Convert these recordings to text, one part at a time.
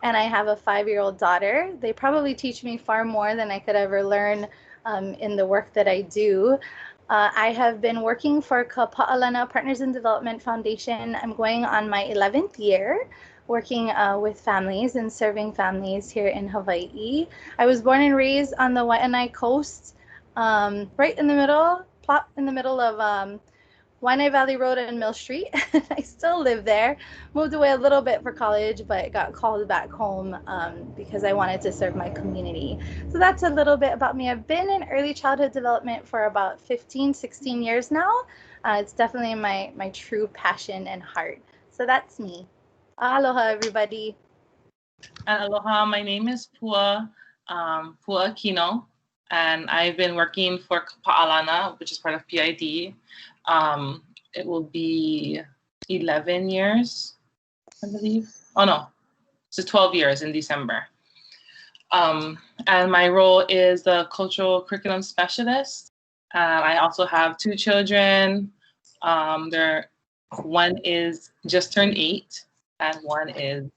and I have a 5-year-old daughter. They probably teach me far more than I could ever learn in the work that I do. I have been working for Paʻalana Partners in Development Foundation. I'm going on my 11th year working with families and serving families here in Hawaii. I was born and raised on the Waianae coast, right in the middle, plop in the middle of Waianae Valley Road and Mill Street. I still live there. Moved away a little bit for college, but got called back home because I wanted to serve my community. So that's a little bit about me. I've been in early childhood development for about 15, 16 years now. It's definitely my true passion and heart. So that's me. Aloha, everybody. And aloha, my name is Pua Aquino, and I've been working for Paʻalana, which is part of PID. It will be 11 years, I believe. Oh no, it's 12 years in December. And my role is the cultural curriculum specialist. I also have 2 children. One is just turned 8 and one is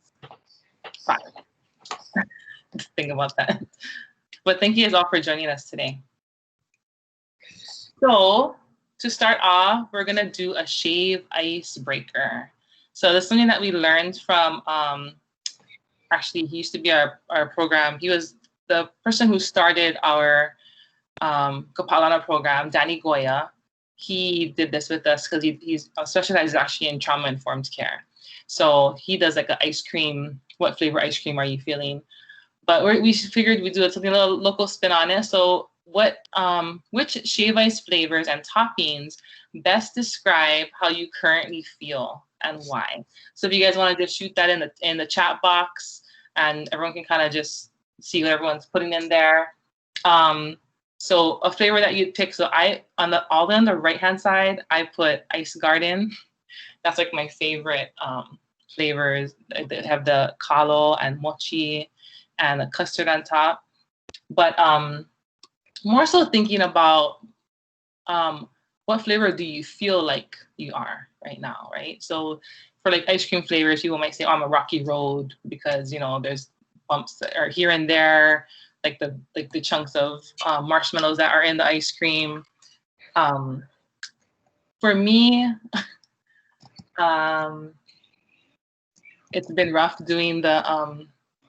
5. Think about that. But thank you guys all for joining us today. So to start off, we're gonna do a shave icebreaker. So this is something that we learned from, actually he used to be our program. He was the person who started our Kapalana program, Danny Goya. He did this with us because he's specialized actually in trauma-informed care. So he does like an ice cream, what flavor ice cream are you feeling? But we figured we'd do something a little local spin on it. So which shave ice flavors and toppings best describe how you currently feel and why? So if you guys want to just shoot that in the chat box, and everyone can kind of just see what everyone's putting in there. So a flavor that you'd pick. So on the right hand side, I put Ice Garden. That's like my favorite flavors. They have the kalo and mochi and the custard on top. But more so thinking about what flavor do you feel like you are right now, right? So for like ice cream flavors, people might say, oh, I'm a Rocky Road because, you know, there's bumps that are here and there, like the chunks of marshmallows that are in the ice cream. For me, it's been rough doing the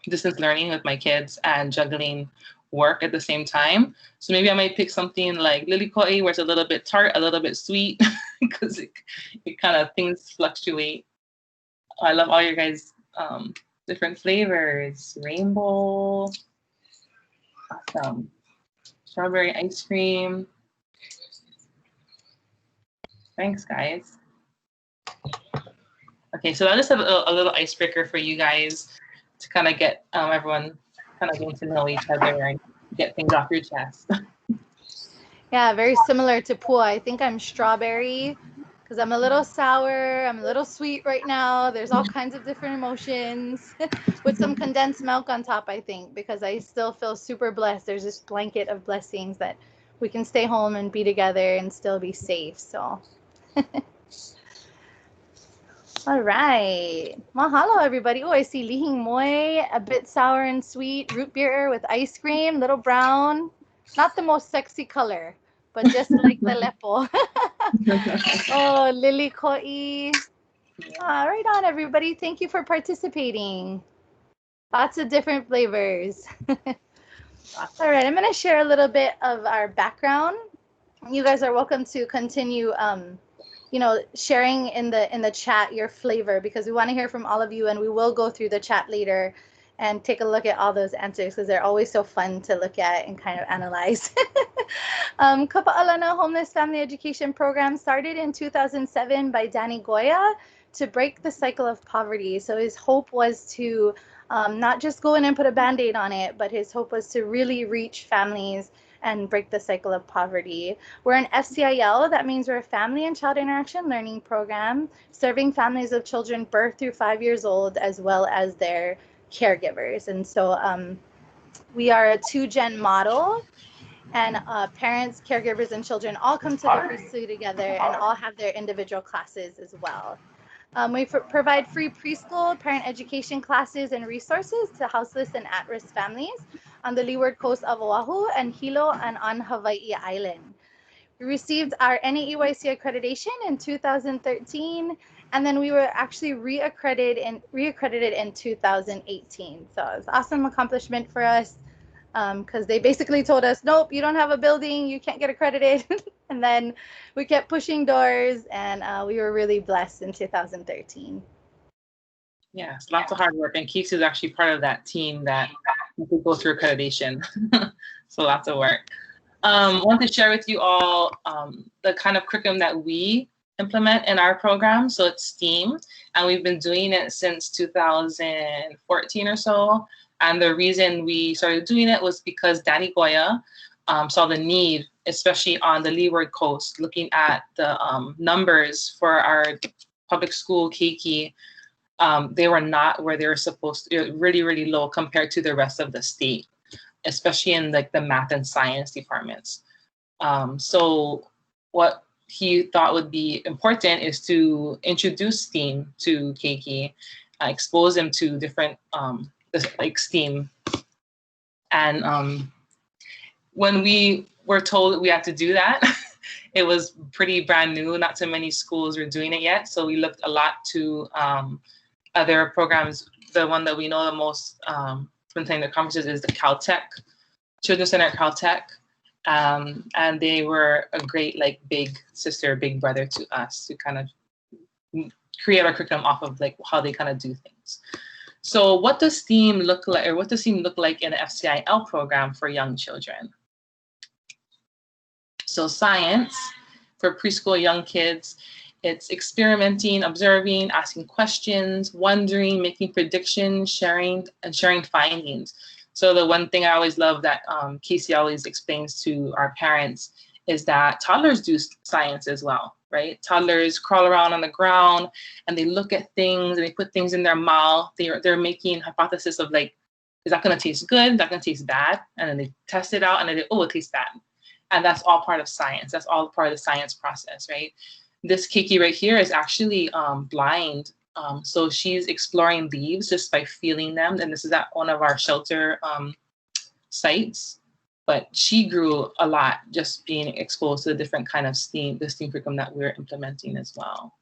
distance learning with my kids and juggling work at the same time. So maybe I might pick something like lilikoi, where it's a little bit tart, a little bit sweet, because it kind of things fluctuate. I love all your guys' different flavors. Rainbow, awesome. Strawberry ice cream. Thanks, guys. Okay, so I'll just have a little icebreaker for you guys to kind of get everyone kind of getting to know each other and get things off your chest. Yeah, very similar to Pua. I think I'm strawberry because I'm a little sour, I'm a little sweet right now. There's all kinds of different emotions with some condensed milk on top, I think, because I still feel super blessed. There's this blanket of blessings that we can stay home and be together and still be safe. So all right. Mahalo, everybody. Oh, I see lihing moi, a bit sour and sweet, root beer with ice cream, little brown. Not the most sexy color, but just like the lepo. Oh, lily koi. Right on, everybody. Thank you for participating. Lots of different flavors. All right, I'm going to share a little bit of our background. You guys are welcome to continue sharing in the chat your flavor, because we want to hear from all of you, and we will go through the chat later and take a look at all those answers because they're always so fun to look at and kind of analyze. Paʻalana Homeless Family Education program started in 2007 by Danny Goya to break the cycle of poverty. So his hope was to not just go in and put a Band-Aid on it, but his hope was to really reach families and break the cycle of poverty. We're an FCIL, that means we're a Family and Child Interaction Learning Program, serving families of children birth through 5 years old, as well as their caregivers. And so we are a 2-gen model, and parents, caregivers, and children all come to the preschool together and all have their individual classes as well. We provide free preschool, parent education classes, and resources to houseless and at-risk families on the leeward coast of Oahu and Hilo and on Hawaii Island. We received our NAEYC accreditation in 2013, and then we were actually reaccredited in 2018. So it's an awesome accomplishment for us because they basically told us, nope, you don't have a building, you can't get accredited. And then we kept pushing doors, and we were really blessed in 2013. Yes, lots of hard work. And Kasey is actually part of that team that could go through accreditation. So lots of work. I want to share with you all the kind of curriculum that we implement in our program. So it's STEAM, and we've been doing it since 2014 or so. And the reason we started doing it was because Danny Goya saw the need, especially on the leeward coast, looking at the numbers for our public school keiki. They were not where they were supposed to, really, really low compared to the rest of the state, especially in like the math and science departments. So what he thought would be important is to introduce STEAM to keiki, expose them to different like STEAM. And when we were told that we had to do that, it was pretty brand new. Not so many schools were doing it yet. So we looked a lot to other programs. The one that we know the most from attending the conferences is the Caltech, Children's Center at Caltech. And they were a great like big sister, big brother to us to kind of create our curriculum off of like how they kind of do things. So what does STEAM look like, or what does STEAM look like in the FCIL program for young children? So science for preschool young kids, it's experimenting, observing, asking questions, wondering, making predictions, sharing findings. So the one thing I always love that Kasey always explains to our parents is that toddlers do science as well, right? Toddlers crawl around on the ground and they look at things and they put things in their mouth. They're making hypothesis of like, is that going to taste good? Is that going to taste bad? And then they test it out and they, oh, it tastes bad. And that's all part of science. That's all part of the science process, right? This keiki right here is actually blind. So she's exploring leaves just by feeling them. And this is at one of our shelter sites. But she grew a lot just being exposed to the different kind of STEAM curriculum that we're implementing as well.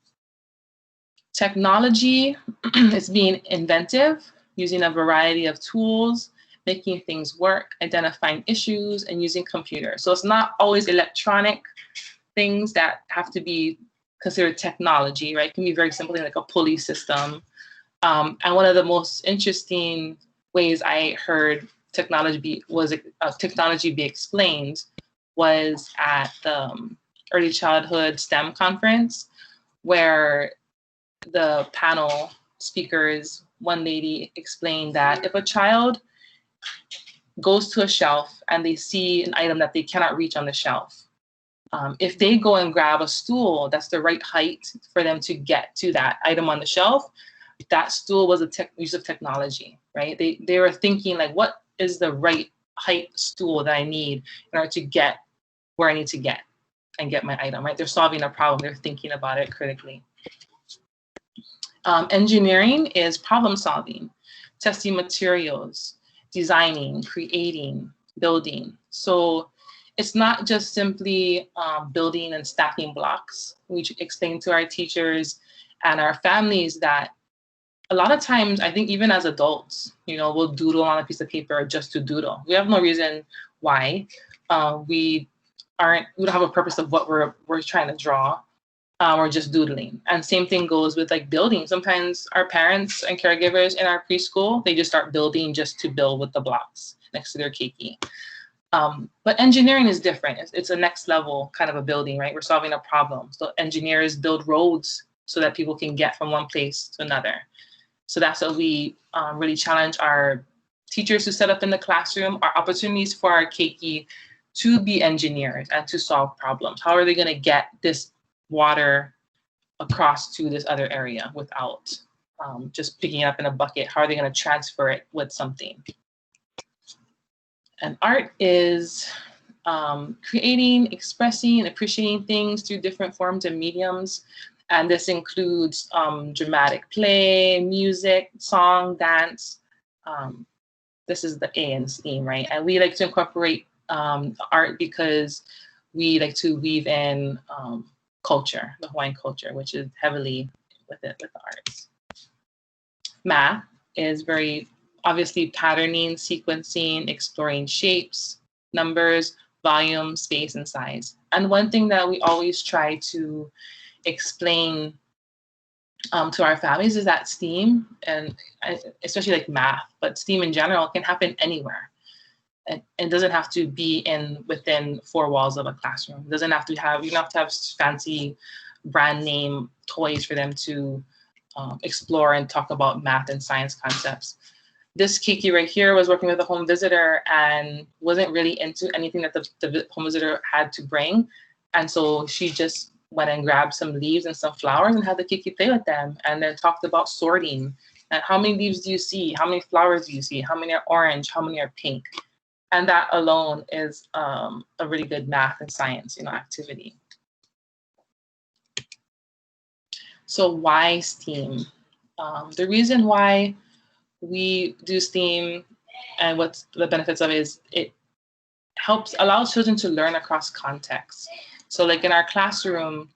Technology is being inventive, using a variety of tools, making things work, identifying issues, and using computers. So it's not always electronic things that have to be considered technology, right? It can be very simple, like a pulley system. And one of the most interesting ways I heard technology be explained was at the Early Childhood STEM conference, where the panel speakers, one lady explained that if a child goes to a shelf and they see an item that they cannot reach on the shelf, if they go and grab a stool that's the right height for them to get to that item on the shelf, that stool was a use of technology, right? They were thinking like, what is the right height stool that I need in order to get where I need to get and get my item, right? They're solving a problem. They're thinking about it critically. Engineering is problem solving, testing materials, designing, creating, building. So it's not just simply building and stacking blocks. We explain to our teachers and our families that a lot of times, I think even as adults, we'll doodle on a piece of paper just to doodle. We have no reason why. We don't have a purpose of what we're trying to draw. We're just doodling. And same thing goes with like building. Sometimes our parents and caregivers in our preschool, they just start building just to build with the blocks next to their keiki. But engineering is different. It's a next level kind of a building, right? We're solving a problem. So engineers build roads so that people can get from one place to another. So that's what we really challenge our teachers to set up in the classroom, our opportunities for our keiki to be engineers and to solve problems. How are they going to get this water across to this other area without just picking it up in a bucket? How are they going to transfer it with something? And art is creating, expressing, appreciating things through different forms and mediums. And this includes dramatic play, music, song, dance. This is the A in STEAM, right? And we like to incorporate art because we like to weave in culture, the Hawaiian culture, which is heavily with the arts. Math is very obviously patterning, sequencing, exploring shapes, numbers, volume, space, and size. And one thing that we always try to explain to our families is that STEAM, and especially like math, but STEAM in general can happen anywhere. It doesn't have to be within four walls of a classroom. It doesn't have to have, you don't have to have fancy brand name toys for them to explore and talk about math and science concepts. This Kiki right here was working with a home visitor and wasn't really into anything that the home visitor had to bring. And so she just went and grabbed some leaves and some flowers and had the Kiki play with them. And then talked about sorting and how many leaves do you see? How many flowers do you see? How many are orange? How many are pink? And that alone is a really good math and science, activity. So why STEAM? The reason why we do STEAM and what's the benefits of it is it allows children to learn across contexts. So like in our classroom,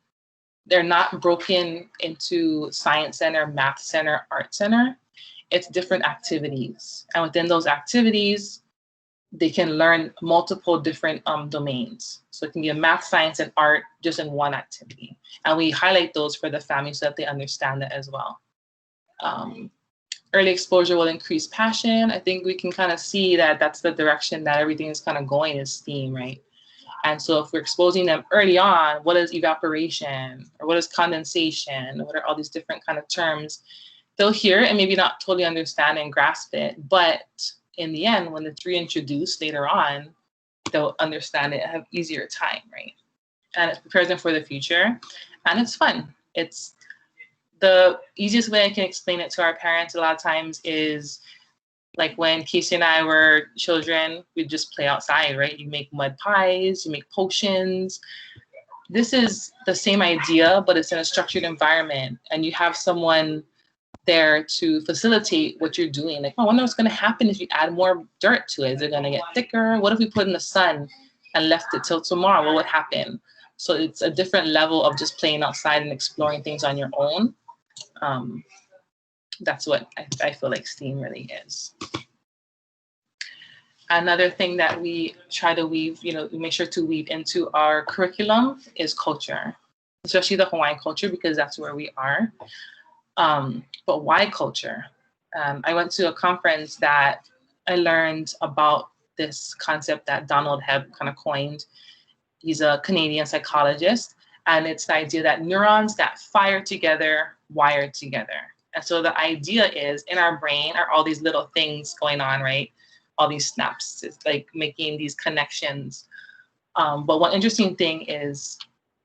they're not broken into science center, math center, art center. It's different activities. And within those activities, they can learn multiple different domains. So it can be a math, science, and art just in one activity. And we highlight those for the family so that they understand that as well. Early exposure will increase passion. I think we can kind of see that that's the direction that everything is kind of going is STEAM, right? And so if we're exposing them early on, what is evaporation or what is condensation? What are all these different kind of terms? They'll hear it and maybe not totally understand and grasp it, but in the end, when it's reintroduced later on, they'll understand it and have easier time, right? And it prepares them for the future. And it's fun. It's the easiest way I can explain it to our parents a lot of times is like when Kasey and I were children, we'd just play outside, right? You make mud pies, you make potions. This is the same idea, but it's in a structured environment. And you have someone there to facilitate what you're doing. Like, I wonder what's going to happen if you add more dirt to it. Is it going to get thicker? What if we put it in the sun and left it till tomorrow? What would happen? So it's a different level of just playing outside and exploring things on your own. That's what I feel like STEAM really is. Another thing that we try to weave, we make sure to weave into our curriculum is culture, especially the Hawaiian culture, because that's where we are. But why culture? I went to a conference that I learned about this concept that Donald Hebb kind of coined. He's a Canadian psychologist, and it's the idea that neurons that fire together, wire together. And so the idea is in our brain are all these little things going on, right? All these snaps, it's like making these connections. But one interesting thing is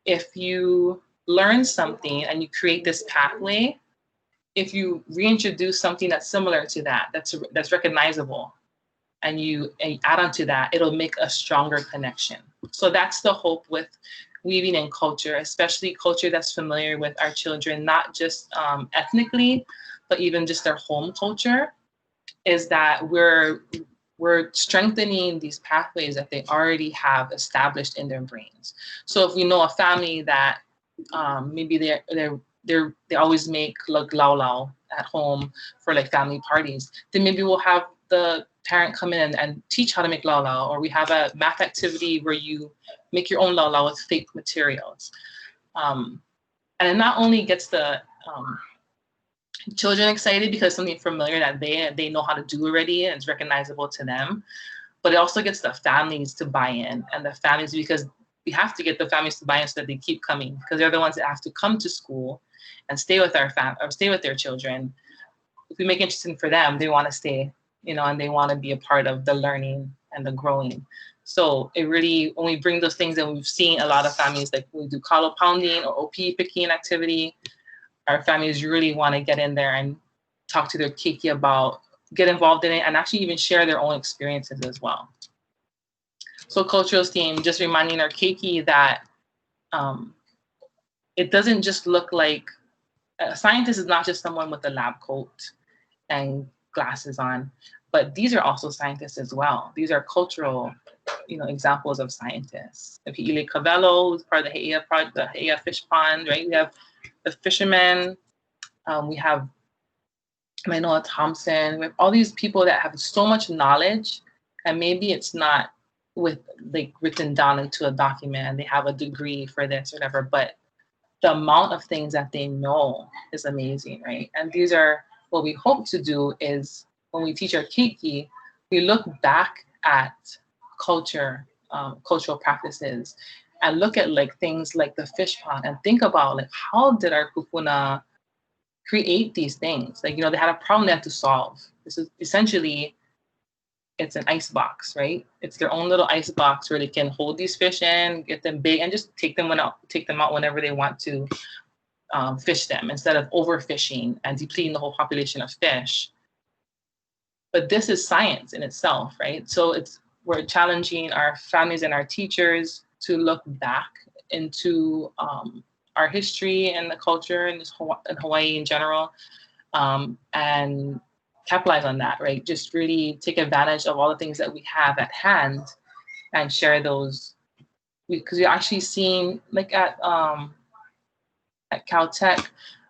if you learn something and you create this pathway, if you reintroduce something that's similar to that, that's recognizable, and you add on to that, it'll make a stronger connection. So that's the hope with weaving in culture, especially culture that's familiar with our children, not just ethnically, but even just their home culture, is that we're strengthening these pathways that they already have established in their brains. So if we know a family that maybe they always make like laulau at home for like family parties, then maybe we'll have the parent come in and teach how to make laulau, or we have a math activity where you make your own laulau with fake materials. And it not only gets the children excited because something familiar that they know how to do already and it's recognizable to them, but it also gets the families to buy in, and the families, because we have to get the families to buy in so that they keep coming, because they're the ones that have to come to school and stay with stay with their children. If we make it interesting for them, they want to stay, and they want to be a part of the learning and the growing. So it really, when we bring those things, and we've seen a lot of families, like when we do kalo pounding or OP picking activity, our families really want to get in there and talk to their keiki about, get involved in it, and actually even share their own experiences as well. So cultural STEAM, just reminding our keiki that it doesn't just look like a scientist is not just someone with a lab coat and glasses on, but these are also scientists as well. These are cultural, examples of scientists. If Ile Cavello, who's part of the Haia project, the Haia fish pond, right? We have the fishermen. We have Manoa Thompson. We have all these people that have so much knowledge, and maybe it's not written down into a document. They have a degree for this or whatever, but the amount of things that they know is amazing, right? And these are what we hope to do is when we teach our keiki, we look back at culture, cultural practices, and look at things like the fish pond and think about how did our kupuna create these things? They had a problem they had to solve. This is essentially, it's an ice box, right? It's their own little ice box where they can hold these fish in, get them big, and just take them out whenever they want to fish them, instead of overfishing and depleting the whole population of fish. But this is science in itself, right? So we're challenging our families and our teachers to look back into our history and the culture in Hawaii in general, and capitalize on that, right? Just really take advantage of all the things that we have at hand and share those. Because we're actually seeing, at Caltech,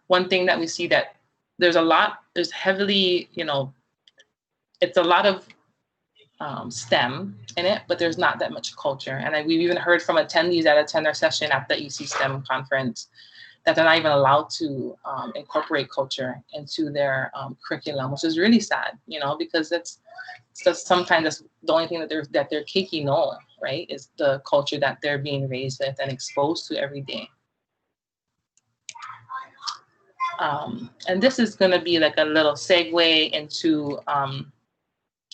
one thing that we see that there's heavily, it's a lot of STEM in it, but there's not that much culture. And we've even heard from attendees that attend our session at the EC STEM conference that they're not even allowed to incorporate culture into their curriculum, which is really sad, because that's sometimes that's the only thing that their keiki know, right? Is the culture that they're being raised with and exposed to every day. And this is going to be a little segue into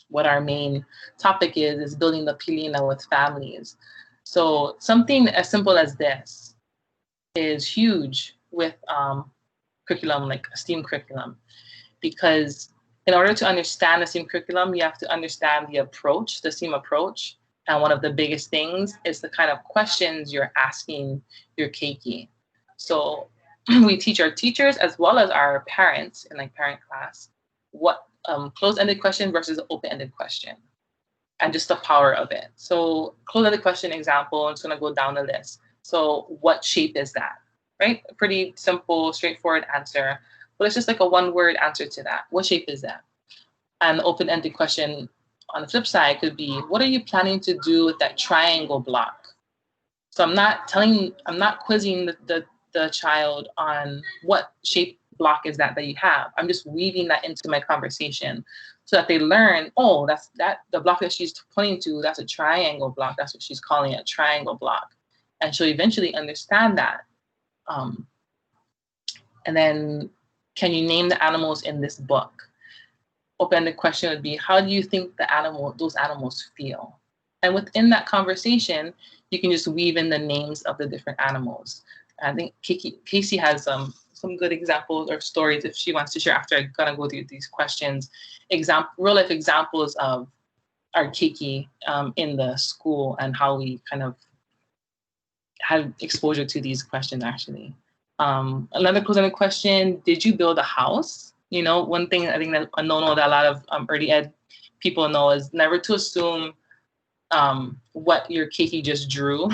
what our main topic is building the pilina with families. So something as simple as this is huge with curriculum, like a STEAM curriculum, because in order to understand the STEAM curriculum, you have to understand the approach, the STEAM approach. And one of the biggest things is the kind of questions you're asking your keiki. So we teach our teachers as well as our parents in parent class what closed-ended question versus open-ended question, and just the power of it. So closed-ended question example, I'm just going to go down the list. So what shape is that, right? A pretty simple, straightforward answer, but it's just a one-word answer to that. What shape is that? And the open-ended question on the flip side could be, what are you planning to do with that triangle block? So I'm not quizzing the child on what shape block is that you have. I'm just weaving that into my conversation so that they learn, oh, the block that she's pointing to, that's a triangle block. That's what she's calling a triangle block. And she'll eventually understand that. And then, can you name the animals in this book? Open-ended question would be, how do you think those animals feel? And within that conversation, you can just weave in the names of the different animals. I think Kasey has some good examples or stories if she wants to share after I'm gonna go through these questions. Real life examples of our keiki in the school and how we kind of had exposure to these questions actually. Another closing question, did you build a house? One thing I think that a no-no that a lot of early ed people know is never to assume what your keiki just drew.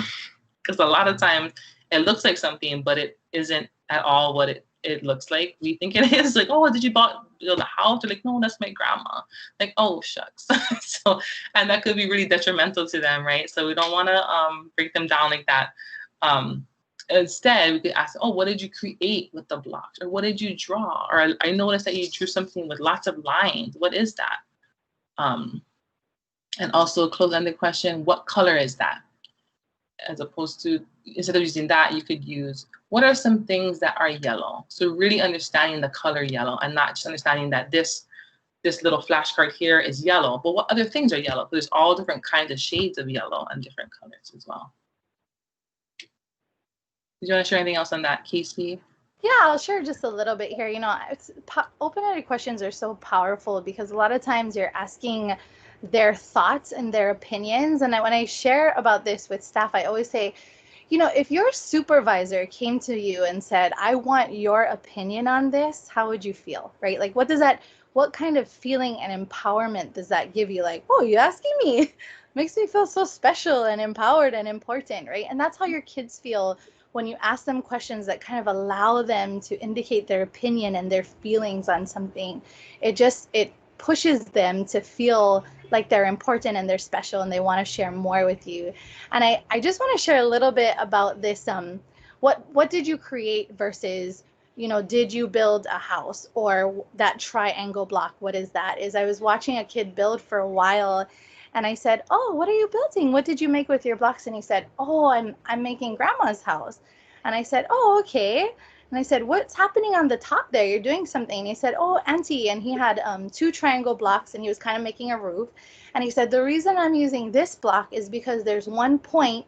Because a lot of times it looks like something, but it isn't at all what it looks like. We think it is. Oh, did you build a house? They're no, that's my grandma. Oh, shucks. And that could be really detrimental to them, right? So we don't want to break them down like that. Instead, we could ask, oh, what did you create with the blocks? Or what did you draw? Or I noticed that you drew something with lots of lines. What is that? And also a closed-ended question, what color is that? As opposed to, instead of using that, you could use, what are some things that are yellow? So really understanding the color yellow and not just understanding that this little flashcard here is yellow, but what other things are yellow? There's all different kinds of shades of yellow and different colors as well. Did you want to share anything else on that, Kasey? Yeah, I'll share just a little bit here. Open-ended questions are so powerful because a lot of times you're asking their thoughts and their opinions. And when I share about this with staff, I always say, you know, if your supervisor came to you and said, I want your opinion on this, how would you feel, right? Like, what kind of feeling and empowerment does that give you? Like, oh, you asking me makes me feel so special and empowered and important, right? And that's how your kids feel when you ask them questions that kind of allow them to indicate their opinion and their feelings on something. It pushes them to feel like they're important and they're special and they want to share more with you. And I just want to share a little bit about this. What did you create versus, you know, did you build a house, or that triangle block? What is that? Is I was watching a kid build for a while, and I said, oh, what are you building? What did you make with your blocks? And he said, oh, I'm making grandma's house. And I said, oh, okay. And I said, what's happening on the top there? You're doing something. And he said, oh, auntie. And he had 2 triangle blocks and he was kind of making a roof. And he said, the reason I'm using this block is because there's one point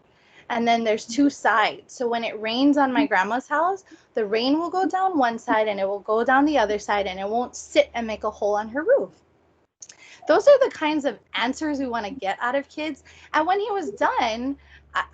and then there's 2 sides. So when it rains on my grandma's house, the rain will go down one side and it will go down the other side and it won't sit and make a hole on her roof. Those are the kinds of answers we want to get out of kids. And when he was done,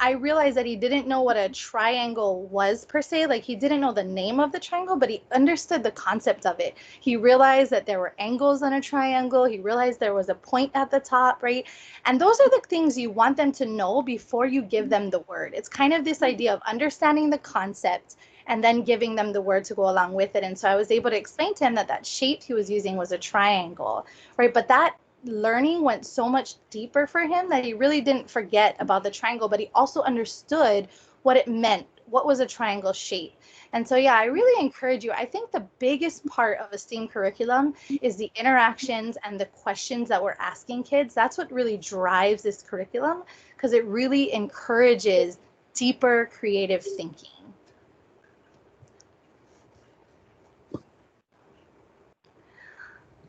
I realized that he didn't know what a triangle was per se. Like, he didn't know the name of the triangle, but he understood the concept of it. He realized that there were angles on a triangle. He realized there was a point at the top, right? And those are the things you want them to know before you give them the word. It's kind of this idea of understanding the concept and then giving them the word to go along with it. And so I was able to explain to him that that shape he was using was a triangle, right? But that learning went so much deeper for him that he really didn't forget about the triangle, but he also understood what it meant. What was a triangle shape? And so, yeah, I really encourage you. I think the biggest part of a STEAM curriculum is the interactions and the questions that we're asking kids. That's what really drives this curriculum, because it really encourages deeper creative thinking.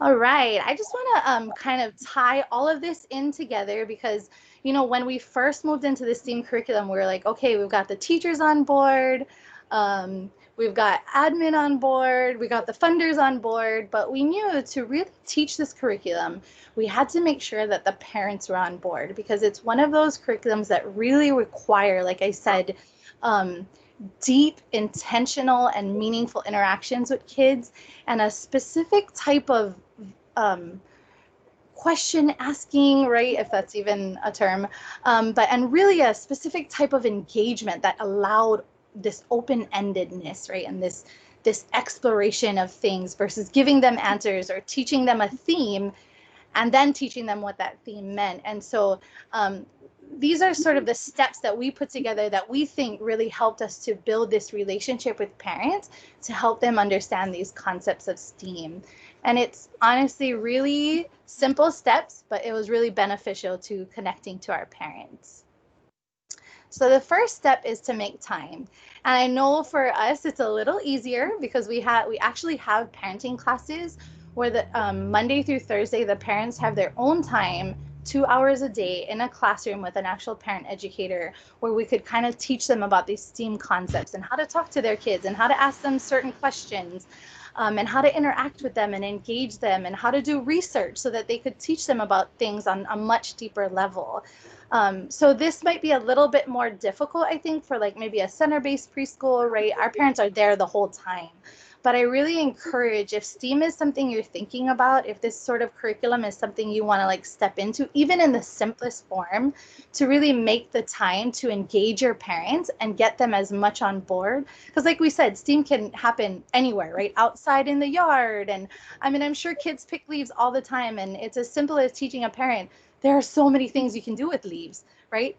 All right, I just want to kind of tie all of this in together because, you know, when we first moved into the STEAM curriculum, we were like, okay, we've got the teachers on board, we've got admin on board, we got the funders on board, but we knew to really teach this curriculum, we had to make sure that the parents were on board, because it's one of those curriculums that really require, like I said, deep, intentional, and meaningful interactions with kids, and a specific type of question asking, right, if that's even a term, and really a specific type of engagement that allowed this open-endedness, right, and this exploration of things versus giving them answers or teaching them a theme and then teaching them what that theme meant. And so these are sort of the steps that we put together that we think really helped us to build this relationship with parents to help them understand these concepts of STEAM. And it's honestly really simple steps, but it was really beneficial to connecting to our parents. So the first step is to make time. And I know for us, it's a little easier because we actually have parenting classes where the Monday through Thursday, the parents have their own time, 2 hours a day in a classroom with an actual parent educator, where we could kind of teach them about these STEAM concepts and how to talk to their kids and how to ask them certain questions, and how to interact with them and engage them, and how to do research so that they could teach them about things on a much deeper level. So this might be a little bit more difficult, I think, for like maybe a center-based preschool, right? Our parents are there the whole time. But I really encourage, if STEAM is something you're thinking about, if this sort of curriculum is something you want to like step into, even in the simplest form, to really make the time to engage your parents and get them as much on board. Because like we said, STEAM can happen anywhere, right? Outside in the yard. And I mean, I'm sure kids pick leaves all the time. And it's as simple as teaching a parent, there are so many things you can do with leaves, right?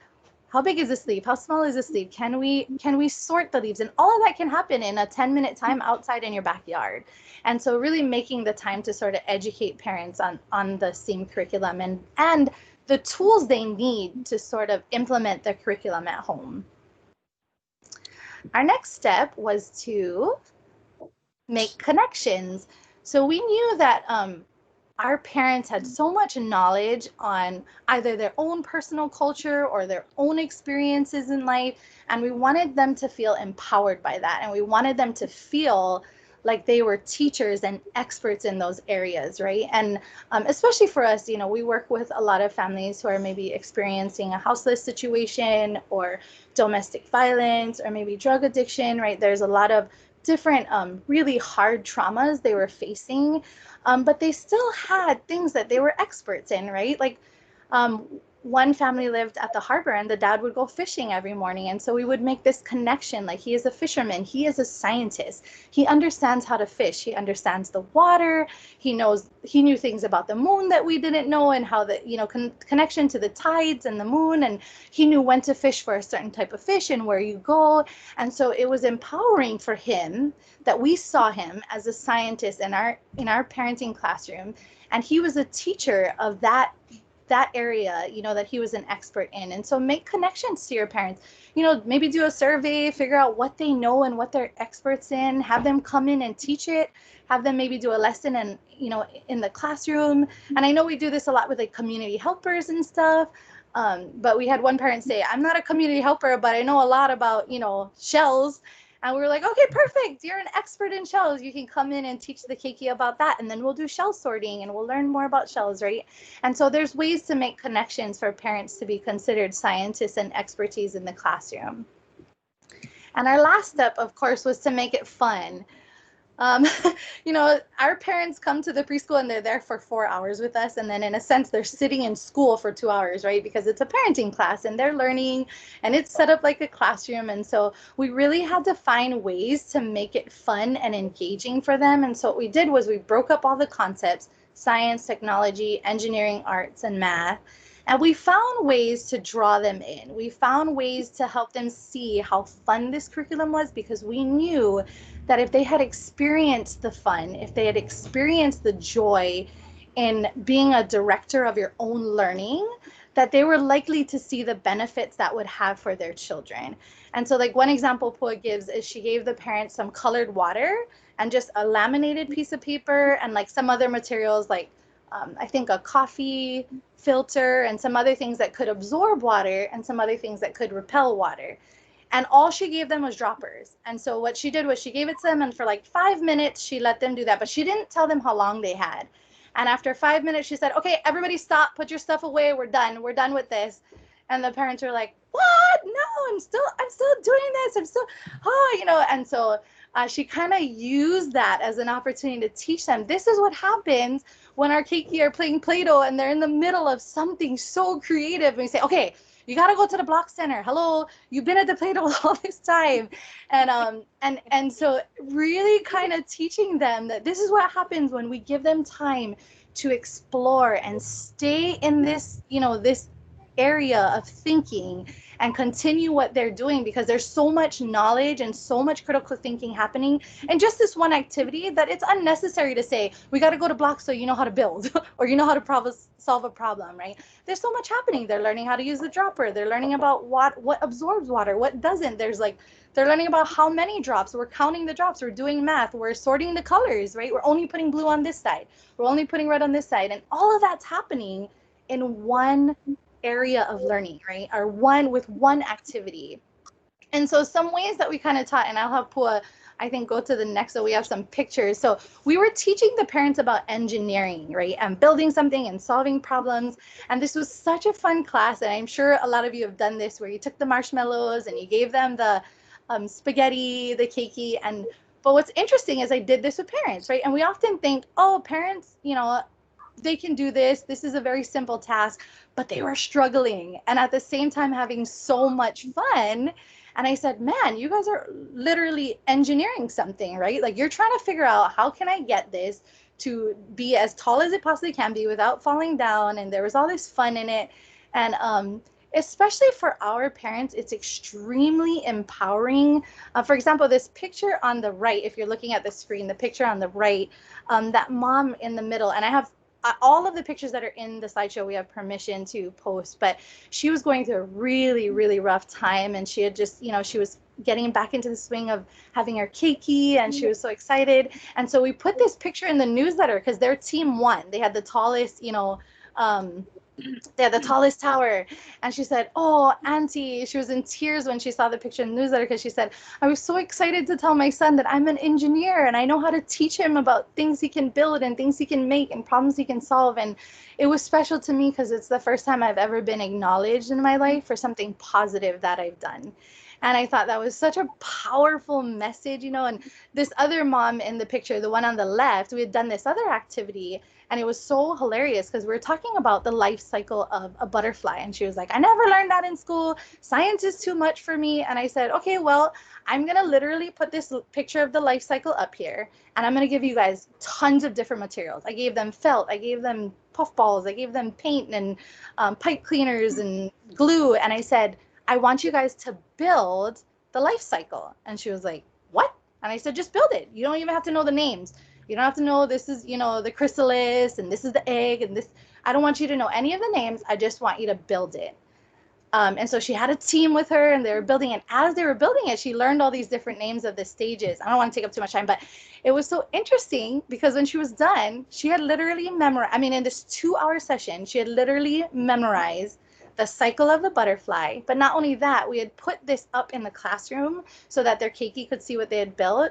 How big is this leaf? How small is this leaf? Can we sort the leaves? And all of that can happen in a 10-minute time outside in your backyard. And so really making the time to sort of educate parents on the STEAM curriculum and the tools they need to sort of implement the curriculum at home. Our next step was to make connections. So we knew that our parents had so much knowledge on either their own personal culture or their own experiences in life, and we wanted them to feel empowered by that, and we wanted them to feel like they were teachers and experts in those areas, right? And especially for us, you know, we work with a lot of families who are maybe experiencing a houseless situation or domestic violence or maybe drug addiction, right? There's a lot of different really hard traumas they were facing, but they still had things that they were experts in, right? Like um, one family lived at the harbor and the dad would go fishing every morning. And so we would make this connection. Like, he is a fisherman, he is a scientist, he understands how to fish, he understands the water, he knew things about the moon that we didn't know, and how the, you know, connection to the tides and the moon, and he knew when to fish for a certain type of fish and where you go. And so it was empowering for him that we saw him as a scientist in our parenting classroom, and he was a teacher of that area, you know, that he was an expert in. And so make connections to your parents, you know, maybe do a survey, figure out what they know and what they're experts in, have them come in and teach it, have them maybe do a lesson and, you know, in the classroom. And I know we do this a lot with like community helpers and stuff. But we had one parent say, I'm not a community helper, but I know a lot about, you know, shells. And we were like, okay, perfect. You're an expert in shells. You can come in and teach the keiki about that. And then we'll do shell sorting and we'll learn more about shells, right? And so there's ways to make connections for parents to be considered scientists and expertise in the classroom. And our last step, of course, was to make it fun. You know, our parents come to the preschool and they're there for 4 hours with us. And then in a sense, they're sitting in school for 2 hours, right? Because it's a parenting class and they're learning and it's set up like a classroom. And so we really had to find ways to make it fun and engaging for them. And so what we did was we broke up all the concepts: science, technology, engineering, arts, and math. And we found ways to draw them in. We found ways to help them see how fun this curriculum was, because we knew that if they had experienced the fun, if they had experienced the joy in being a director of your own learning, that they were likely to see the benefits that would have for their children. And so like one example Pua gives is she gave the parents some colored water and just a laminated piece of paper and like some other materials like I think a coffee filter and some other things that could absorb water and some other things that could repel water. And all she gave them was droppers. And so what she did was she gave it to them, and for like 5 minutes, she let them do that. But she didn't tell them how long they had. And after 5 minutes, she said, okay, everybody stop, put your stuff away. We're done. We're done with this. And the parents were like, what? No, I'm still doing this. You know, and so she kind of used that as an opportunity to teach them, this is what happens when our keiki are playing Play-Doh and they're in the middle of something so creative. And we say, okay, you got to go to the block center. Hello, you've been at the Play-Doh all this time. And so really kind of teaching them that this is what happens when we give them time to explore and stay in this, you know, this area of thinking and continue what they're doing, because there's so much knowledge and so much critical thinking happening in just this one activity that it's unnecessary to say, we got to go to blocks so you know how to build or you know how to solve a problem, right? There's so much happening. They're learning how to use the dropper. They're learning about what absorbs water, what doesn't. They're learning about how many drops. We're counting the drops. We're doing math. We're sorting the colors, right? We're only putting blue on this side. We're only putting red on this side. And all of that's happening in one area of learning, right? Or with one activity. And so some ways that we kind of taught, and I'll have Pua, I think, go to the next, so we have some pictures. So we were teaching the parents about engineering, right? And building something and solving problems. And this was such a fun class. And I'm sure a lot of you have done this, where you took the marshmallows and you gave them the spaghetti, the keiki. But what's interesting is I did this with parents, right? And we often think, oh, parents, you know, they can do this. This is a very simple task, but they were struggling and at the same time having so much fun. And I said, man, you guys are literally engineering something, right? Like, you're trying to figure out, how can I get this to be as tall as it possibly can be without falling down? And there was all this fun in it. And especially for our parents, it's extremely empowering. For example, this picture on the right, if you're looking at the screen, the picture on the right, that mom in the middle, and I have all of the pictures that are in the slideshow, we have permission to post, but she was going through a really, really rough time. And she had just, you know, she was getting back into the swing of having her keiki, and she was so excited. And so we put this picture in the newsletter because their team won. They had the tallest, you know, the tallest tower. And she said, oh, Auntie, she was in tears when she saw the picture in the newsletter, because she said, I was so excited to tell my son that I'm an engineer and I know how to teach him about things he can build and things he can make and problems he can solve. And it was special to me because it's the first time I've ever been acknowledged in my life for something positive that I've done. And I thought that was such a powerful message, you know. And this other mom in the picture, the one on the left, we had done this other activity, and it was so hilarious because we were talking about the life cycle of a butterfly. And she was like, I never learned that in school. Science is too much for me. And I said, okay, well, I'm going to literally put this picture of the life cycle up here, and I'm going to give you guys tons of different materials. I gave them felt, I gave them puffballs, I gave them paint and pipe cleaners and glue. And I said, I want you guys to build the life cycle. And she was like, what? And I said, just build it. You don't even have to know the names. You don't have to know this is, you know, the chrysalis and this is the egg and this. I don't want you to know any of the names. I just want you to build it. And so she had a team with her, and they were building it. As they were building it, she learned all these different names of the stages. I don't want to take up too much time, but it was so interesting because when she was done, she had literally memorized, I mean, in this 2-hour session, she had literally memorized the cycle of the butterfly. But not only that, we had put this up in the classroom so that their keiki could see what they had built.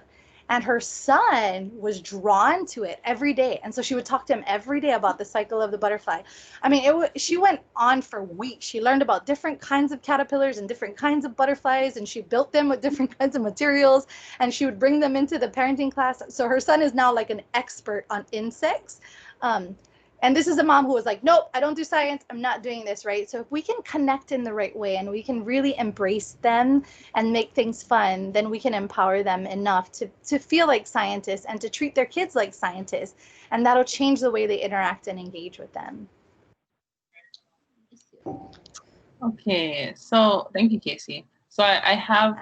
And her son was drawn to it every day. And so she would talk to him every day about the cycle of the butterfly. I mean, she went on for weeks. She learned about different kinds of caterpillars and different kinds of butterflies, and she built them with different kinds of materials, and she would bring them into the parenting class. So her son is now like an expert on insects. And this is a mom who was like, nope, I don't do science. I'm not doing this, right? So if we can connect in the right way and we can really embrace them and make things fun, then we can empower them enough to feel like scientists and to treat their kids like scientists. And that'll change the way they interact and engage with them. Okay, so thank you, Kasey. So I have,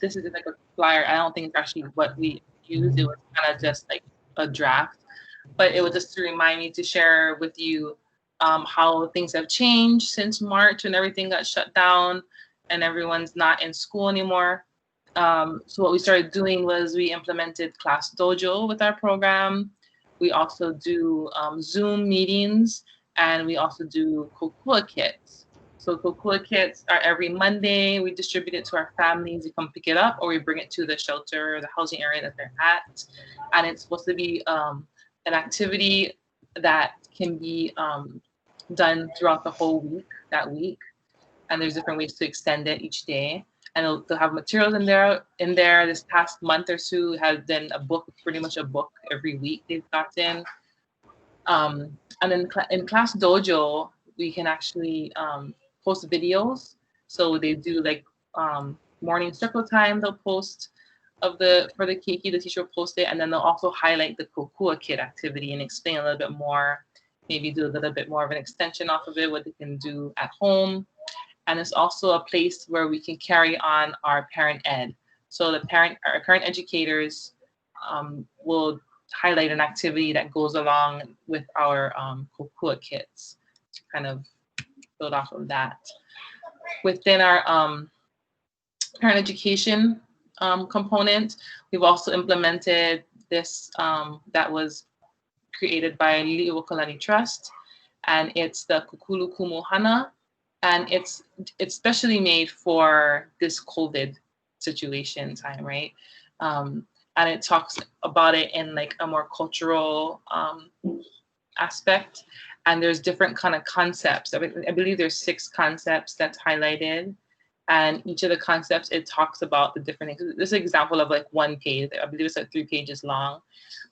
this is like a flyer. I don't think it's actually what we used. It was kind of just like a draft. But it was just to remind me to share with you how things have changed since March when everything got shut down and everyone's not in school anymore. So what we started doing was we implemented Class Dojo with our program. We also do Zoom meetings, and we also do Kokua kits. So Kokua kits are every Monday. We distribute it to our families. You come pick it up, or we bring it to the shelter or the housing area that they're at. And it's supposed to be an activity that can be done throughout the whole week, that week. And there's different ways to extend it each day. And they'll have materials in there. This past month or two has been a book, pretty much a book every week they've gotten. And then in Class Dojo, we can actually post videos. So they do like morning circle time, they'll post for the keiki, the teacher will post it, and then they'll also highlight the kokua kit activity and explain a little bit more, maybe do a little bit more of an extension off of it, what they can do at home. And it's also a place where we can carry on our parent ed. So our parent educators will highlight an activity that goes along with our kokua kits to kind of build off of that. Within our parent education component, we've also implemented this that was created by Li'uokalani Trust, and it's the Kukulu Kumuhana, and it's specially made for this COVID situation time, right? And it talks about it in like a more cultural aspect, and there's different kind of concepts. I believe there's 6 concepts that's highlighted. And each of the concepts, it talks about the different things. This is an example of like 1 page. I believe it's like 3 pages long.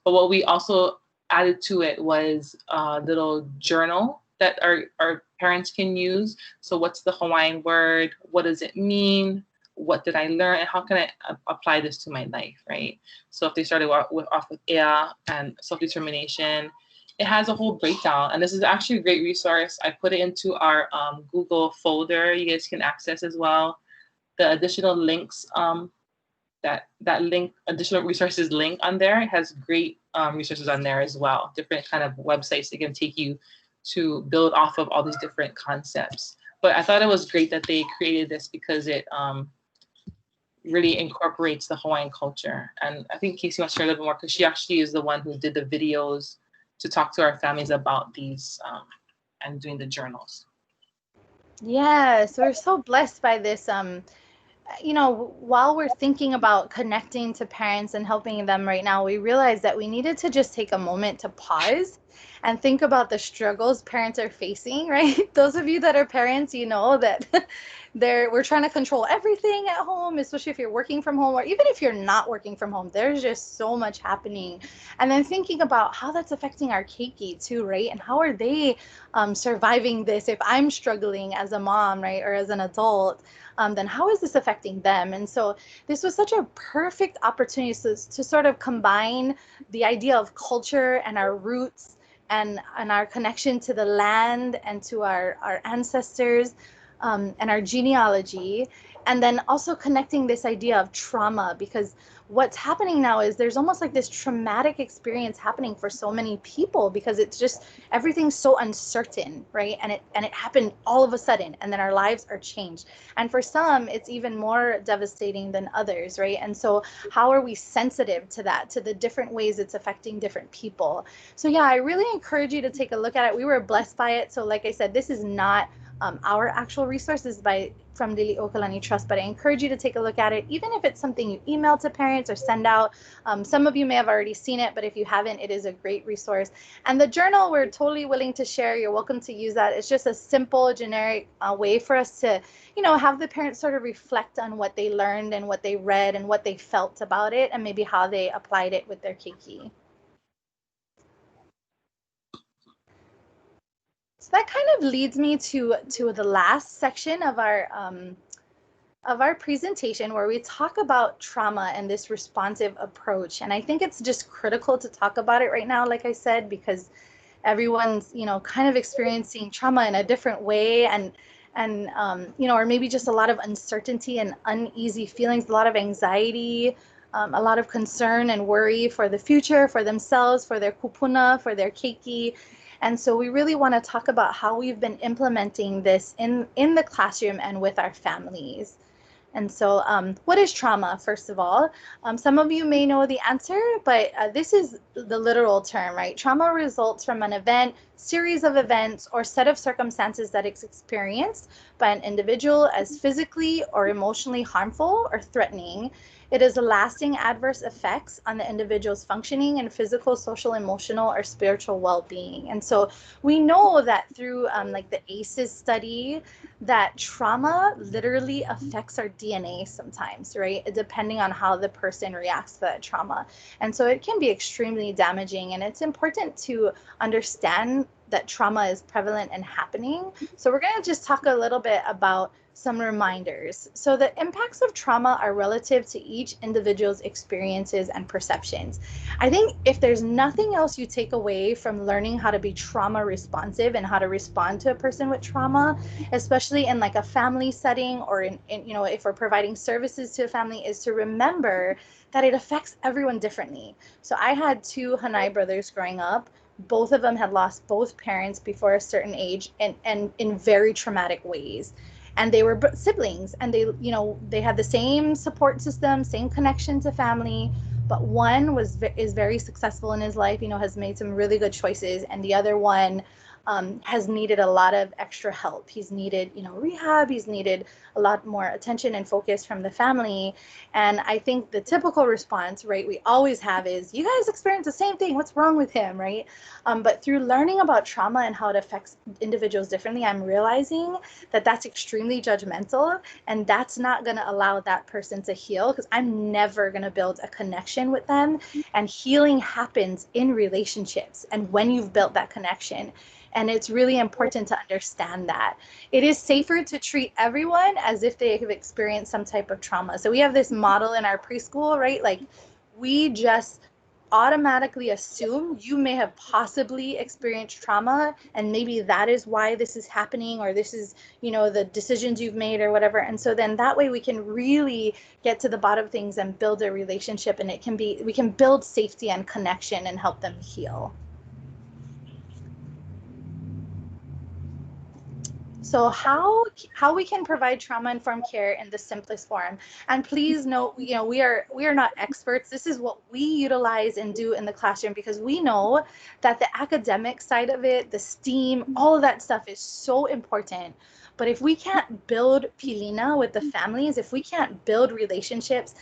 But what we also added to it was a little journal that our parents can use. So what's the Hawaiian word? What does it mean? What did I learn? And how can I apply this to my life, right? So if they started off with ea and self-determination, it has a whole breakdown, and this is actually a great resource. I put it into our Google folder. You guys can access as well. The additional links, that link, additional resources link on there, it has great resources on there as well. Different kind of websites that can take you to build off of all these different concepts. But I thought it was great that they created this because it really incorporates the Hawaiian culture. And I think Kasey wants to share a little bit more because she actually is the one who did the videos to talk to our families about these and doing the journals. Yes, we're so blessed by this. You know, while we're thinking about connecting to parents and helping them right now, we realized that we needed to just take a moment to pause and think about the struggles parents are facing, right? Those of you that are parents, you know that we're trying to control everything at home, especially if you're working from home, or even if you're not working from home, there's just so much happening. And then thinking about how that's affecting our keiki too, right? And how are they surviving this if I'm struggling as a mom, right? Or as an adult, then how is this affecting them? And so this was such a perfect opportunity to sort of combine the idea of culture and our roots and our connection to the land and to our ancestors, and our genealogy, and then also connecting this idea of trauma, because what's happening now is there's almost like this traumatic experience happening for so many people because it's just everything's so uncertain, right? And it happened all of a sudden, and then our lives are changed. And for some, it's even more devastating than others, right? And so how are we sensitive to that, to the different ways it's affecting different people? So yeah, I really encourage you to take a look at it. We were blessed by it. So like I said, this is not our actual resources from Lili'uokalani Trust, but I encourage you to take a look at it, even if it's something you email to parents or send out. Some of you may have already seen it, but if you haven't, it is a great resource. And the journal, we're totally willing to share. You're welcome to use that. It's just a simple, generic way for us to, you know, have the parents sort of reflect on what they learned and what they read and what they felt about it, and maybe how they applied it with their keiki. So that kind of leads me to the last section of our presentation, where we talk about trauma and this responsive approach. And I think it's just critical to talk about it right now, like I said, because everyone's, you know, kind of experiencing trauma in a different way, and you know, or maybe just a lot of uncertainty and uneasy feelings, a lot of anxiety, a lot of concern and worry for the future, for themselves, for their kupuna, for their keiki. And so we really want to talk about how we've been implementing this in the classroom and with our families. And so what is trauma, first of all? Some of you may know the answer, but this is the literal term, right? Trauma results from an event, series of events, or set of circumstances that is experienced by an individual as physically or emotionally harmful or threatening. It is a lasting adverse effects on the individual's functioning and physical, social, emotional, or spiritual well-being. And so we know that through like the ACEs study, that trauma literally affects our DNA sometimes, right? Depending on how the person reacts to that trauma. And so it can be extremely damaging. And it's important to understand that trauma is prevalent and happening. So we're going to just talk a little bit about some reminders. So the impacts of trauma are relative to each individual's experiences and perceptions. I think if there's nothing else you take away from learning how to be trauma responsive and how to respond to a person with trauma, especially in like a family setting, or in you know, if we're providing services to a family, is to remember that it affects everyone differently. So I had two Hanai brothers growing up. Both of them had lost both parents before a certain age, and in very traumatic ways. And they were siblings, and they, you know, they had the same support system, same connection to family, but one is very successful in his life, you know, has made some really good choices, and the other one has needed a lot of extra help. He's needed, you know, rehab. He's needed a lot more attention and focus from the family. And I think the typical response, right, we always have is, you guys experience the same thing. What's wrong with him, right? But through learning about trauma and how it affects individuals differently, I'm realizing that that's extremely judgmental, and that's not going to allow that person to heal, because I'm never going to build a connection with them. And healing happens in relationships and when you've built that connection. And it's really important to understand that. It is safer to treat everyone as if they have experienced some type of trauma. So we have this model in our preschool, right? Like, we just automatically assume you may have possibly experienced trauma, and maybe that is why this is happening, or this is, you know, the decisions you've made or whatever. And so then that way we can really get to the bottom of things and build a relationship, and we can build safety and connection and help them heal. So how we can provide trauma-informed care in the simplest form. And please note, you know, we are not experts. This is what we utilize and do in the classroom, because we know that the academic side of it, the STEAM, all of that stuff is so important. But if we can't build pilina with the families, if we can't build relationships,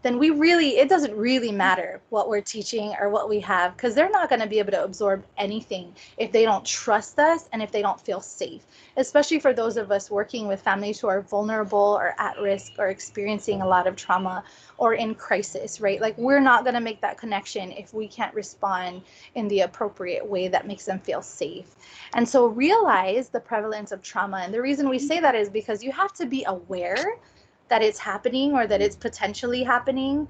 then it doesn't really matter what we're teaching or what we have, because they're not going to be able to absorb anything if they don't trust us and if they don't feel safe, especially for those of us working with families who are vulnerable or at risk or experiencing a lot of trauma or in crisis, right? Like, we're not going to make that connection if we can't respond in the appropriate way that makes them feel safe. And so realize the prevalence of trauma. And the reason we say that is because you have to be aware that it's happening or that it's potentially happening.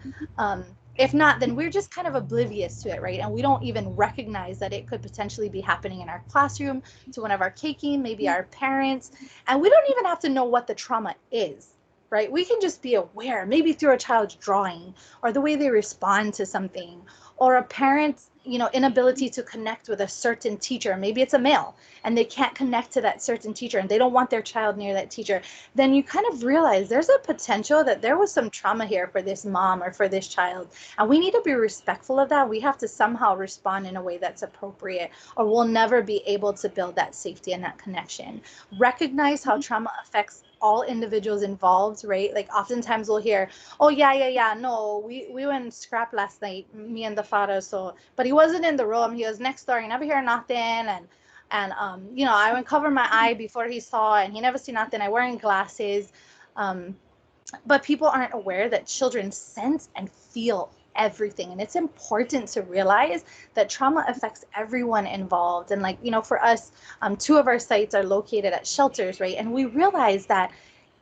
If not, then we're just kind of oblivious to it, right? And we don't even recognize that it could potentially be happening in our classroom, to one of our keiki, maybe our parents. And we don't even have to know what the trauma is, right? We can just be aware, maybe through a child's drawing or the way they respond to something, or a parent's, you know, inability to connect with a certain teacher. Maybe it's a male and they can't connect to that certain teacher and they don't want their child near that teacher. Then you kind of realize there's a potential that there was some trauma here for this mom or for this child. And we need to be respectful of that. We have to somehow respond in a way that's appropriate, or we'll never be able to build that safety and that connection. Recognize how trauma affects all individuals involved, right? Like, oftentimes we'll hear, oh yeah, no, we went scrap last night, me and the father, so, but he wasn't in the room, he was next door, he never hear nothing, and you know, I went cover my eye before he saw, and he never see nothing, I wearing glasses. But people aren't aware that children sense and feel everything. And it's important to realize that trauma affects everyone involved. And, like, you know, for us, 2 of our sites are located at shelters, right? And we realize that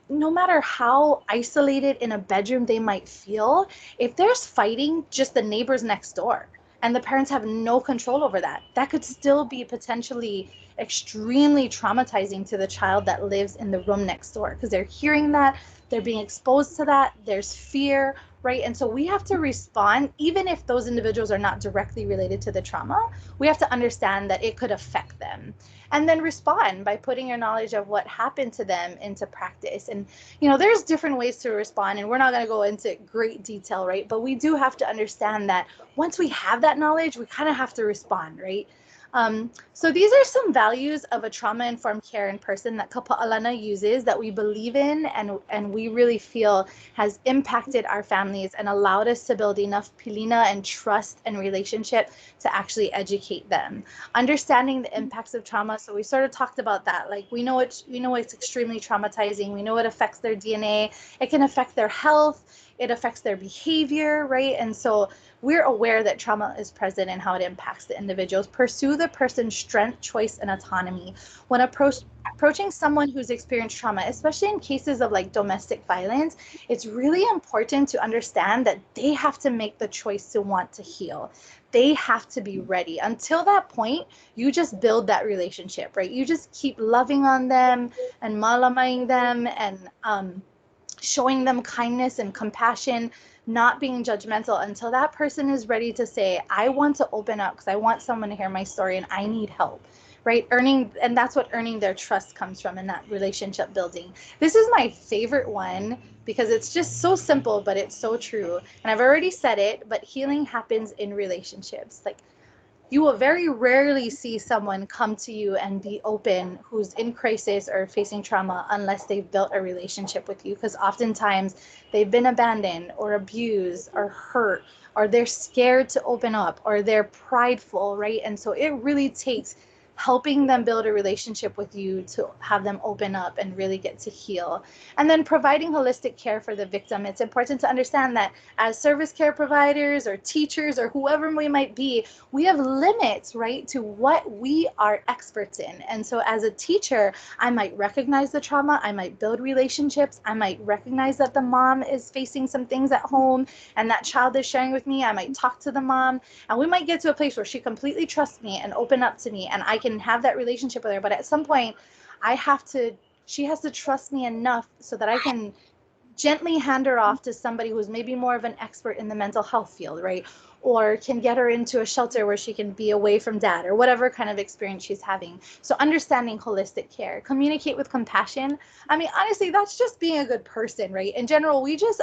no matter how isolated in a bedroom they might feel, if there's fighting just the neighbors next door and the parents have no control over that, that could still be potentially extremely traumatizing to the child that lives in the room next door, because they're hearing that, they're being exposed to that, there's fear, right? And so we have to respond, even if those individuals are not directly related to the trauma, we have to understand that it could affect them. And then respond by putting your knowledge of what happened to them into practice. And, you know, there's different ways to respond, and we're not going to go into great detail, right? But we do have to understand that once we have that knowledge, we kind of have to respond, right? So these are some values of a trauma-informed care in person that Paʻalana uses, that we believe in, and we really feel has impacted our families and allowed us to build enough pilina and trust and relationship to actually educate them. Understanding the impacts of trauma. So we sort of talked about that. Like, we know it's extremely traumatizing. We know it affects their DNA. It can affect their health. It affects their behavior, right? And so we're aware that trauma is present and how it impacts the individuals. Pursue the person's strength, choice, and autonomy. When approaching someone who's experienced trauma, especially in cases of like domestic violence, it's really important to understand that they have to make the choice to want to heal. They have to be ready. Until that point, you just build that relationship, right? You just keep loving on them and malamaing them and showing them kindness and compassion, not being judgmental, until that person is ready to say, I want to open up because I want someone to hear my story and I need help, right? And that's what earning their trust comes from, in that relationship building. This is my favorite one because it's just so simple, but it's so true. And I've already said it, but healing happens in relationships. Like, you will very rarely see someone come to you and be open who's in crisis or facing trauma unless they've built a relationship with you, because oftentimes they've been abandoned or abused or hurt, or they're scared to open up, or they're prideful, right? And so it really takes helping them build a relationship with you to have them open up and really get to heal. And then providing holistic care for the victim. It's important to understand that as service care providers or teachers or whoever we might be, we have limits, right, to what we are experts in. And so as a teacher, I might recognize the trauma, I might build relationships, I might recognize that the mom is facing some things at home and that child is sharing with me. I might talk to the mom, and we might get to a place where she completely trusts me and open up to me, and I can have that relationship with her. But at some point, she has to trust me enough so that I can gently hand her off to somebody who's maybe more of an expert in the mental health field, right? or can get her into a shelter where she can be away from dad, or whatever kind of experience she's having. So understanding holistic care, communicate with compassion. I mean, honestly, that's just being a good person, right? In general, we just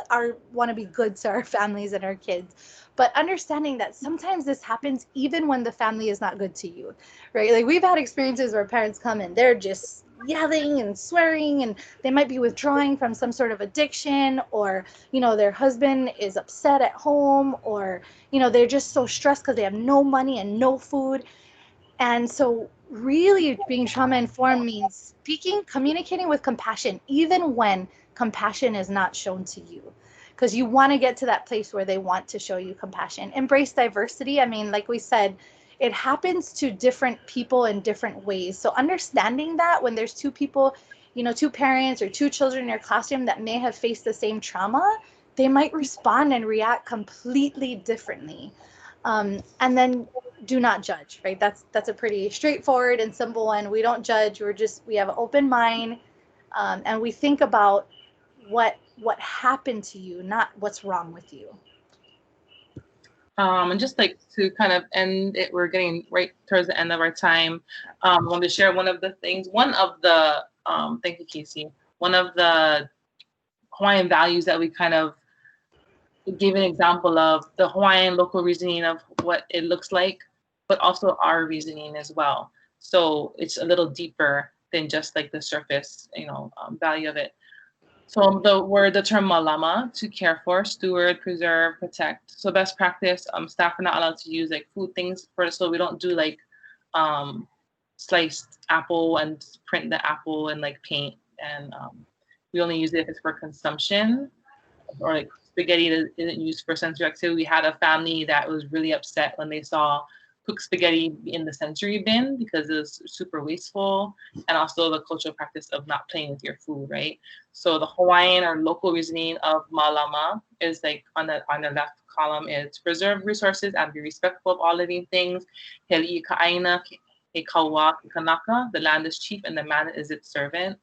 want to be good to our families and our kids. But understanding that sometimes this happens even when the family is not good to you, right? Like we've had experiences where parents come and they're just yelling and swearing, and they might be withdrawing from some sort of addiction, or their husband is upset at home, or they're just so stressed because they have no money and no food. And so really being trauma informed means communicating with compassion, even when compassion is not shown to you, because you want to get to that place where they want to show you compassion. Embrace diversity. I mean, like we said, it happens to different people in different ways. So understanding that when there's two people, two parents or two children in your classroom that may have faced the same trauma, they might respond and react completely differently. And then do not judge, right? That's a pretty straightforward and simple one. We don't judge. We have an open mind, and we think about what happened to you, not what's wrong with you. And just like to kind of end it, we're getting right towards the end of our time. I want to share one of the, thank you, Kasey. One of the Hawaiian values that we kind of gave an example of, the Hawaiian local reasoning of what it looks like, but also our reasoning as well. So it's a little deeper than just like the surface, value of it. So the term malama, to care for, steward, preserve, protect. So best practice, staff are not allowed to use like food things so we don't do like sliced apple and print the apple and like paint, and we only use it if it's for consumption, or like spaghetti that isn't used for sensory activity. We had a family that was really upset when they saw cooked spaghetti in the sensory bin because it was super wasteful, and also the cultural practice of not playing with your food, right? So the Hawaiian or local reasoning of malama is like on the left column is preserve resources and be respectful of all living things. Heli'i ka'aina, he kaua kanaka, the land is chief and the man is its servant.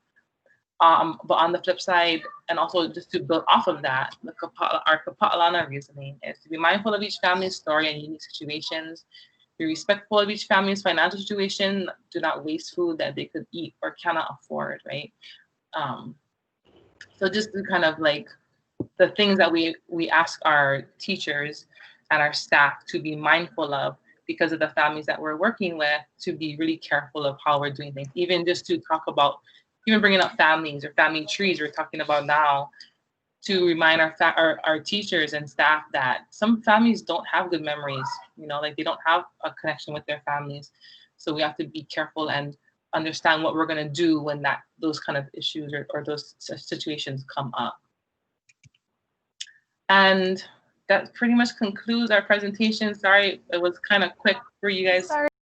But on the flip side, and also just to build off of that, our Paʻalana reasoning is to be mindful of each family's story and unique situations. Be respectful of each family's financial situation. Do not waste food that they could eat or cannot afford, right? So just to kind of like the things that we ask our teachers and our staff to be mindful of because of the families that we're working with, to be really careful of how we're doing things. Even just to talk about, even bringing up families or family trees we're talking about now, to remind our teachers and staff that some families don't have good memories, like they don't have a connection with their families. So we have to be careful and understand what we're going to do when those kind of issues or those situations come up. And that pretty much concludes our presentation. Sorry, it was kind of quick for you guys. Sorry.